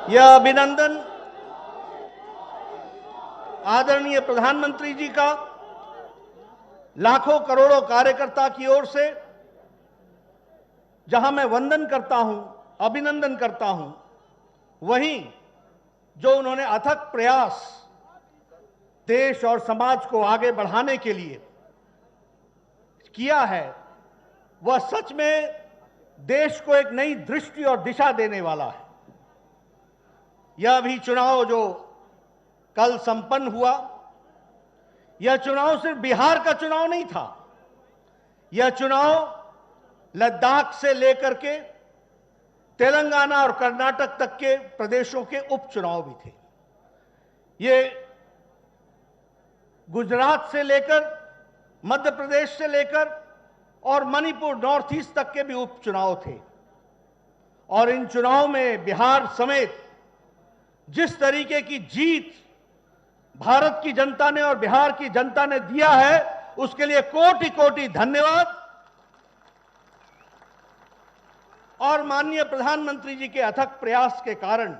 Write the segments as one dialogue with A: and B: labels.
A: यह अभिनंदन आदरणीय प्रधानमंत्री जी का लाखों करोड़ों कार्यकर्ता की ओर से, जहां मैं वंदन करता हूं, अभिनंदन करता हूं, वहीं जो उन्होंने अथक प्रयास देश और समाज को आगे बढ़ाने के लिए किया है, वह सच में देश को एक नई दृष्टि और दिशा देने वाला है। यह भी चुनाव जो कल संपन्न हुआ, यह चुनाव सिर्फ बिहार का चुनाव नहीं था। यह चुनाव लद्दाख से लेकर के तेलंगाना और कर्नाटक तक के प्रदेशों के उपचुनाव भी थे। ये गुजरात से लेकर, मध्य प्रदेश से लेकर और मणिपुर, नॉर्थ ईस्ट तक के भी उपचुनाव थे। और इन चुनाव में बिहार समेत जिस तरीके की जीत भारत की जनता ने और बिहार की जनता ने दिया है, उसके लिए कोटि कोटि धन्यवाद। और माननीय प्रधानमंत्री जी के अथक प्रयास के कारण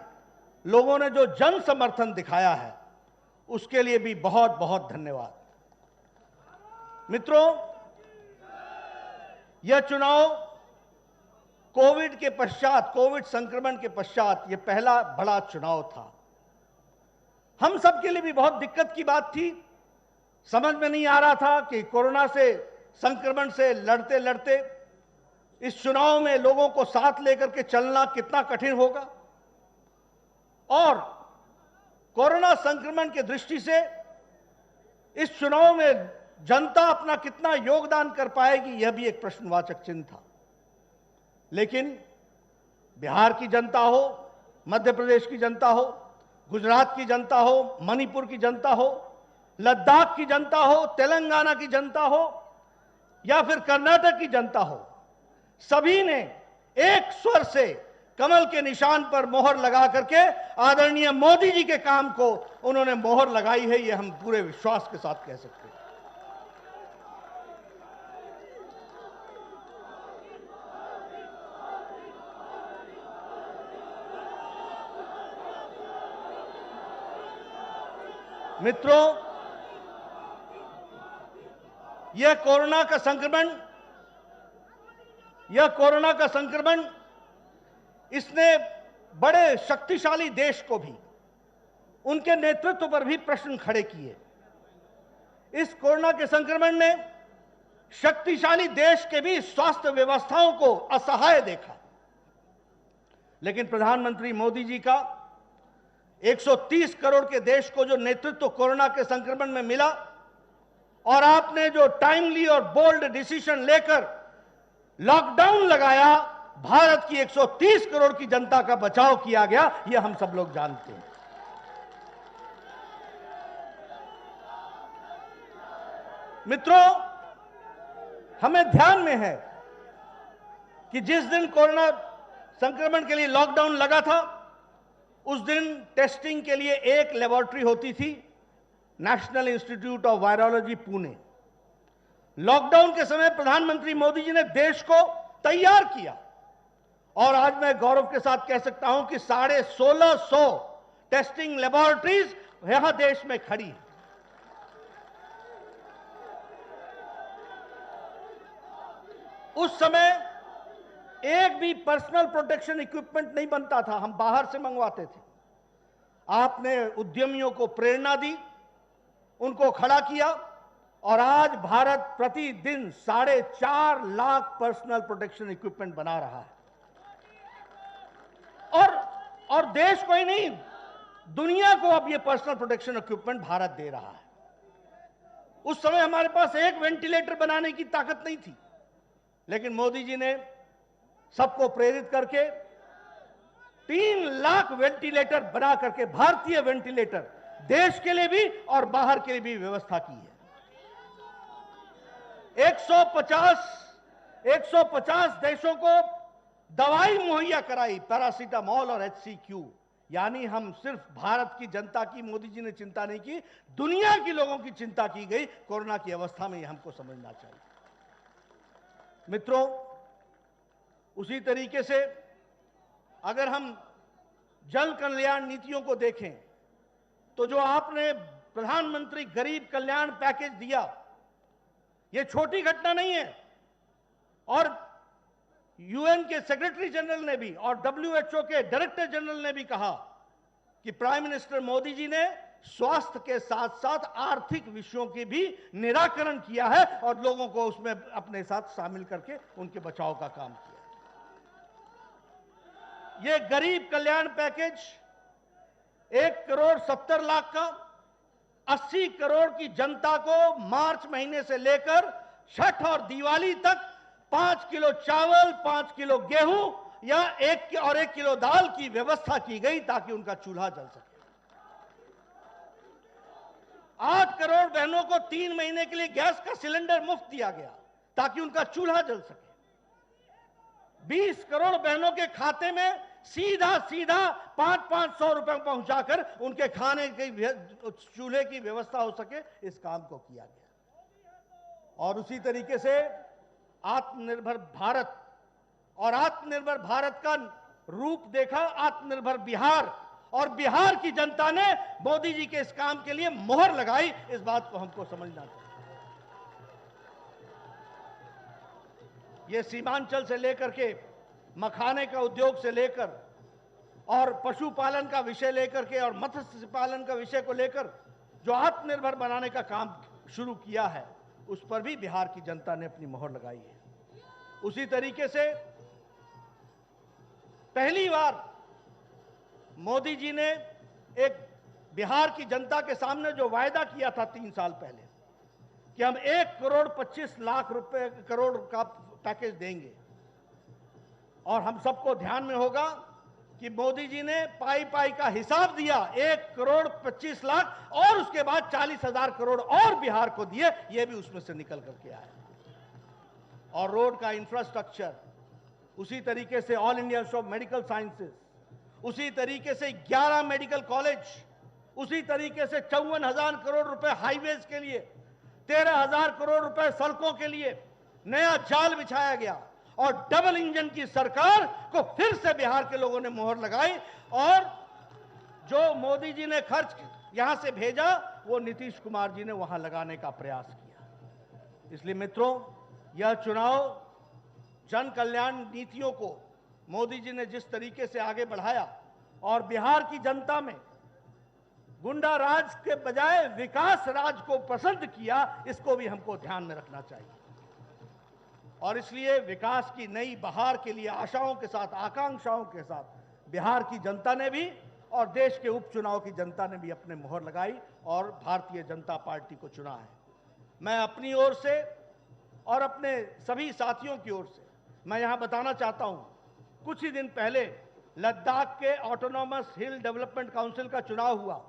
A: लोगों ने जो जन समर्थन दिखाया है, उसके लिए भी बहुत बहुत धन्यवाद। मित्रों, यह चुनाव कोविड के पश्चात, कोविड संक्रमण के पश्चात यह पहला बड़ा चुनाव था। हम सब के लिए भी बहुत दिक्कत की बात थी। समझ में नहीं आ रहा था कि कोरोना से, संक्रमण से लड़ते लड़ते इस चुनाव में लोगों को साथ लेकर के चलना कितना कठिन होगा, और कोरोना संक्रमण की दृष्टि से इस चुनाव में जनता अपना कितना योगदान कर पाएगी, यह भी एक प्रश्नवाचक चिन्ह था। लेकिन बिहार की जनता हो, मध्य प्रदेश की जनता हो, गुजरात की जनता हो, मणिपुर की जनता हो, लद्दाख की जनता हो, तेलंगाना की जनता हो या फिर कर्नाटक की जनता हो, सभी ने एक स्वर से कमल के निशान पर मोहर लगा करके आदरणीय मोदी जी के काम को उन्होंने मोहर लगाई है, यह हम पूरे विश्वास के साथ कह सकते हैं। मित्रों, यह कोरोना का संक्रमण इसने बड़े शक्तिशाली देश को भी, उनके नेतृत्व पर भी प्रश्न खड़े किए। इस कोरोना के संक्रमण ने शक्तिशाली देश के भी स्वास्थ्य व्यवस्थाओं को असहाय देखा। लेकिन प्रधानमंत्री मोदी जी का 130 करोड़ के देश को जो नेतृत्व कोरोना के संक्रमण में मिला, और आपने जो टाइमली और बोल्ड डिसीजन लेकर लॉकडाउन लगाया, भारत की 130 करोड़ की जनता का बचाव किया गया, यह हम सब लोग जानते हैं। मित्रों, हमें ध्यान में है कि जिस दिन कोरोना संक्रमण के लिए लॉकडाउन लगा था, उस दिन टेस्टिंग के लिए एक लेबोरेटरी होती थी, national institute of virology, Pune. Lockdown के समय प्रधानमंत्री मोदी जी ने देश को तैयार किया, और आज मैं गौरव के साथ कह सकता हूं कि 1650 टेस्टिंग लेबोरेटरीज यहां देश में खड़ी हैं। उस समय एक भी पर्सनल प्रोटेक्शन इक्विपमेंट नहीं बनता था, हम बाहर से मंगवाते थे। आपने उद्यमियों को प्रेरणा दी, उनको खड़ा किया, और आज भारत प्रतिदिन 4.5 लाख पर्सनल प्रोटेक्शन इक्विपमेंट बना रहा है। और देश को ही नहीं, दुनिया को अब ये पर्सनल प्रोटेक्शन इक्विपमेंट भारत दे रहा है। उस समय हमारे पास एक वेंटिलेटर बनाने की ताकत नहीं थी, लेकिन मोदी जी ने सबको प्रेरित करके 3 लाख वेंटिलेटर बना करके, भारतीय वेंटिलेटर, देश के लिए भी और बाहर के लिए भी व्यवस्था की है। 150 देशों को दवाई मुहैया कराई, पैरासीटामोल और HCQ। यानी हम सिर्फ भारत की जनता की मोदी जी ने चिंता नहीं की, दुनिया के लोगों की चिंता की गई कोरोना की अवस्था में, यह हमको समझना चाहिए। मित्रों, उसी तरीके से अगर हम जन कल्याण नीतियों को देखें तो जो आपने प्रधानमंत्री गरीब कल्याण पैकेज दिया, यह छोटी घटना नहीं है। और यूएन के सेक्रेटरी जनरल ने भी और डब्ल्यूएचओ के डायरेक्टर जनरल ने भी कहा कि प्राइम मिनिस्टर मोदी जी ने स्वास्थ्य के साथ साथ आर्थिक विषयों की भी निराकरण किया है और लोगों को उसमें अपने साथ शामिल करके उनके बचाव का काम किया। यह गरीब कल्याण पैकेज 1,70,00,000 का 80 करोड़ की जनता को मार्च महीने से लेकर छठ और दिवाली तक 5 किलो चावल, 5 किलो गेहूं या 1 किलो दाल की व्यवस्था की गई ताकि उनका चूल्हा जल सके। 8 करोड़ बहनों को 3 महीने के लिए गैस का सिलेंडर मुफ्त दिया गया ताकि उनका चूल्हा जल सके। 20 करोड़ बहनों के खाते में सीधा 500 रुपए पहुंचाकर उनके खाने के चूल्हे की व्यवस्था हो सके, इस काम को किया गया। और उसी तरीके से आत्मनिर्भर भारत और आत्मनिर्भर भारत का रूप देखा आत्मनिर्भर बिहार, और बिहार की जनता ने मोदी जी के इस काम के लिए मोहर लगाई। इस बात को हमको समझना चाहिए। यह सीमांचल से लेकर के मखाने का उद्योग से लेकर और पशुपालन का विषय लेकर के और मत्स्य पालन का विषय को लेकर जो आत्मनिर्भर बनाने का काम शुरू किया है, उस पर भी बिहार की जनता ने अपनी मोहर लगाई है। उसी तरीके से पहली बार मोदी जी ने एक बिहार की जनता के सामने जो वायदा किया था 3 साल पहले कि हम 1,25,00,000 करोड़ का पैकेज देंगे, और हम सबको ध्यान में होगा कि मोदी जी ने पाई का हिसाब दिया, 1,25,00,000 और उसके बाद 40,000 करोड़ और बिहार को दिए। यह भी उसमें से निकल करके आया। और रोड का इंफ्रास्ट्रक्चर, उसी तरीके से all India institute of medical sciences, उसी तरीके से 11 मेडिकल कॉलेज, उसी तरीके से 54,000 करोड़ रुपए हाईवेज के लिए, 13,000 करोड़ रुपए सड़कों के लिए नया जाल बिछाया गया। और डबल इंजन की सरकार को फिर से बिहार के लोगों ने मोहर लगाई, और जो मोदी जी ने खर्च यहां से भेजा वो नीतीश कुमार जी ने वहां लगाने का प्रयास किया। इसलिए मित्रों, यह चुनाव जन कल्याण नीतियों को मोदी जी ने जिस तरीके से आगे बढ़ाया और बिहार की जनता में गुंडा राज के बजाय विकास राज को पसंद किया, इसको भी हमको ध्यान में रखना चाहिए। और इसलिए विकास की नई बहार के लिए आशाओं के साथ, आकांक्षाओं के साथ बिहार की जनता ने भी और देश के उपचुनाव की जनता ने भी अपने मोहर लगाई और भारतीय जनता पार्टी को चुना है। मैं अपनी ओर से और अपने सभी साथियों की ओर से मैं यहां बताना चाहता हूं, कुछ ही दिन पहले लद्दाख के ऑटोनॉमस हिल डेवलपमेंट काउंसिल का चुनाव हुआ।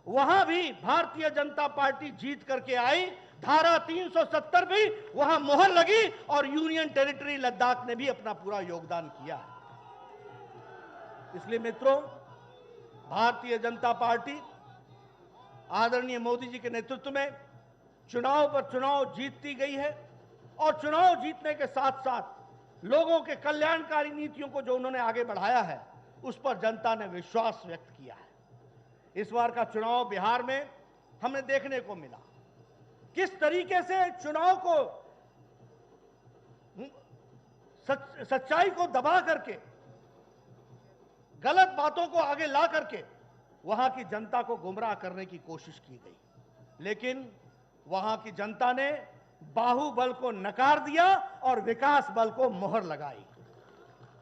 A: वहां भी भारतीय जनता पार्टी जीत करके आई। धारा 370 भी वहां मोहर लगी और यूनियन टेरिटरी लद्दाख ने भी अपना पूरा योगदान किया। इसलिए मित्रों, भारतीय जनता पार्टी आदरणीय मोदी जी के नेतृत्व में चुनाव पर चुनाव जीतती गई है, और चुनाव जीतने के साथ साथ लोगों के कल्याणकारी नीतियों को जो उन्होंने आगे बढ़ाया है, उस पर जनता ने विश्वास व्यक्त किया है। इस बार का चुनाव बिहार में हमें देखने को मिला किस तरीके से चुनाव को सच्चाई को दबा करके, गलत बातों को आगे ला करके वहां की जनता को गुमराह करने की कोशिश की गई। लेकिन वहां की जनता ने बाहुबल को नकार दिया और विकास बल को मोहर लगाई।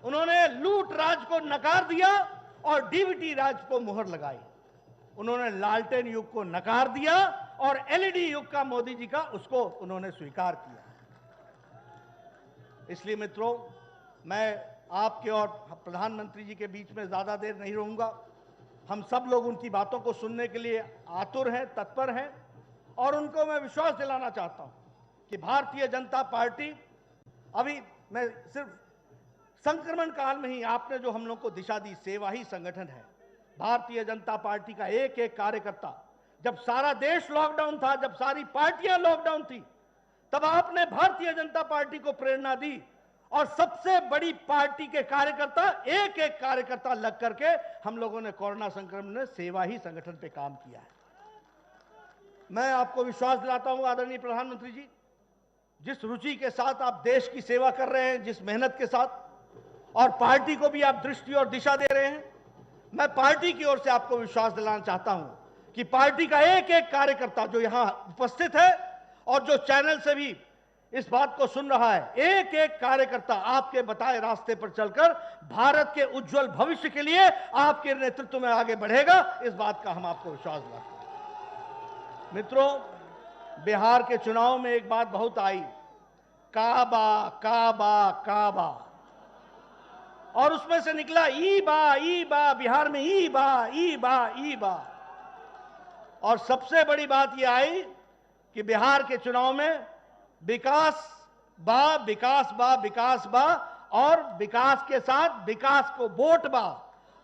A: उन्होंने लूट राज को नकार दिया और डीबीटी राज को मोहर लगाई। उन्होंने लालटेन युग को नकार दिया और एलईडी युग का मोदी जी का उसको उन्होंने स्वीकार किया। इसलिए मित्रों, मैं आपके और प्रधानमंत्री जी के बीच में ज्यादा देर नहीं रहूंगा। हम सब लोग उनकी बातों को सुनने के लिए आतुर हैं, तत्पर हैं, और उनको मैं विश्वास दिलाना चाहता हूं कि भारतीय जनता पार्टी, अभी मैं सिर्फ संक्रमण काल में ही आपने जो हम लोग को दिशा दी, सेवा ही संगठन है। भारतीय जनता पार्टी का एक एक कार्यकर्ता, जब सारा देश लॉकडाउन था, जब सारी पार्टियां लॉकडाउन थी, तब आपने भारतीय जनता पार्टी को प्रेरणा दी और सबसे बड़ी पार्टी के कार्यकर्ता, एक एक कार्यकर्ता लग करके हम लोगों ने कोरोना संक्रमण में सेवा ही संगठन पे काम किया है। मैं आपको विश्वास दिलाता हूं आदरणीय प्रधानमंत्री जी, जिस रुचि के साथ आप देश की सेवा कर रहे हैं, जिस मेहनत के साथ, और पार्टी को भी आप दृष्टि और दिशा दे रहे हैं, मैं पार्टी की ओर से आपको विश्वास दिलाना चाहता हूं कि पार्टी का एक एक कार्यकर्ता जो यहां उपस्थित है और जो चैनल से भी इस बात को सुन रहा है, एक एक कार्यकर्ता आपके बताए रास्ते पर चलकर भारत के उज्जवल भविष्य के लिए आपके नेतृत्व में आगे बढ़ेगा। इस बात का हम आपको विश्वास दिलाते हैं। मित्रों, बिहार के चुनाव में एक बात बहुत आई, काबा काबा काबा, और उसमें से निकला ई बा, बिहार में ई बा। और सबसे बड़ी बात यह आई कि बिहार के चुनाव में विकास बा और विकास के साथ विकास को वोट बा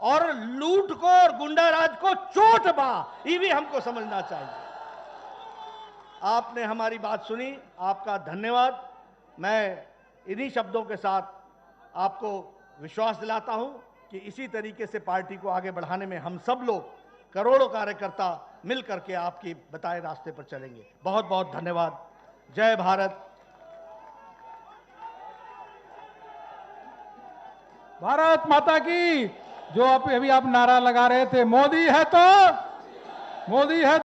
A: और लूट को और गुंडाराज को चोट बा। ये भी हमको समझना चाहिए। आपने हमारी बात सुनी, आपका धन्यवाद। मैं इन्हीं शब्दों के साथ आपको विश्वास दिलाता हूं कि इसी तरीके से पार्टी को आगे बढ़ाने में हम सब लोग करोड़ों कार्यकर्ता मिल करके आपकी बताए रास्ते पर चलेंगे। बहुत बहुत धन्यवाद। जय भारत।
B: भारत माता की। जो अभी आप नारा लगा रहे थे, मोदी है तो